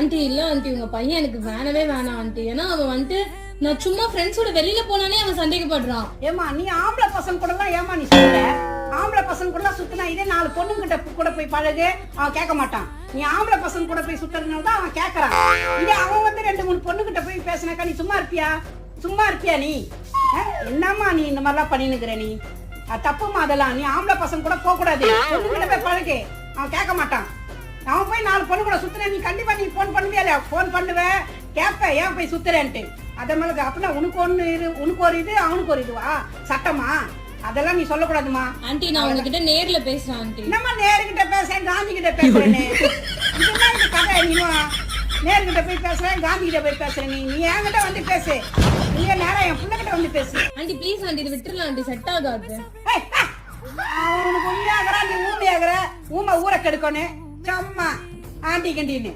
Aunty இல்ல aunty உங்க பையன் எனக்கு வேணவே வேணாம் ஆண்டி. ஏன்னா அவன் வந்துட்டு நான் சும்மா ஃப்ரெண்ட்ஸோட வெளியில போனானே அவன் சந்தேகப்படுறான். ஏமா நீ ஆம்பளை பசங்க கூட எல்லாம் ஏமா நீ சுத்துற? ஆம்பளை பசங்க கூட சுத்தினா இதே 4 பொண்ணுங்கிட்ட கூட போய் பழகு, அவன் கேட்க மாட்டான். நீ ஆம்பளை பசங்க கூட போய் சுத்துறதுனால தான் அவன் கேட்கறான். இதே அவன் வந்து 2-3 பொண்ணுகிட்ட போய் பேசினாக்கா நீ சும்மா இருப்பியா? சும்மா இருப்பியா நீ? என்னம்மா நீ இந்த மாதிரிலாம் பண்ணினுக்கிற நீ? தப்புமா அதெல்லாம். நீ ஆம்பளை பசங்க கூட போக கூடாது, பொண்ணுகிட்ட போய் பழகு, அவன் கேட்க மாட்டான். அவன் போய் 4 பொண்ணு கூட சுத்துற, நீ கண்டிப்பா நீ போன் பண்ணுவியா இல்லையா? போன் பண்ணுவேன், கேட்ப ஏன் போய் சுத்துறேன்ட்டு. அதே மாதிரி அப்படின்னா உனக்கு ஒரு இது அவனுக்கு ஒரு இதுவா சட்டமா? அதெல்லாம் நீ சொல்லக்கூடாதுமா. ஆண்டி நான் உங்ககிட்ட நேர்ல பேசுறேன் ஆண்டி. நம்ம நேர்கிட்ட பேசுறேன், காந்தி கிட்ட பேசுறேன்னு இதெல்லாம் இந்த கதை. நீ நேர்கிட்ட போய் பேசுறேன், காந்தி கிட்ட போய் பேசுறேன். நீ என்கிட்ட வந்து பேசு, நீ நேரம் என் பிள்ளைகிட்ட வந்து பேசு. ஆண்டி ப்ளீஸ் ஆண்டி இது விட்டுறலாம் ஆண்டி, செட் ஆகாது. அவனுக்கு உண்மையாகிற, நீ ஊமையாகிற. ஊமை ஊரை கெடுக்கணும் சும்மா ஆண்டி கண்டின்னு.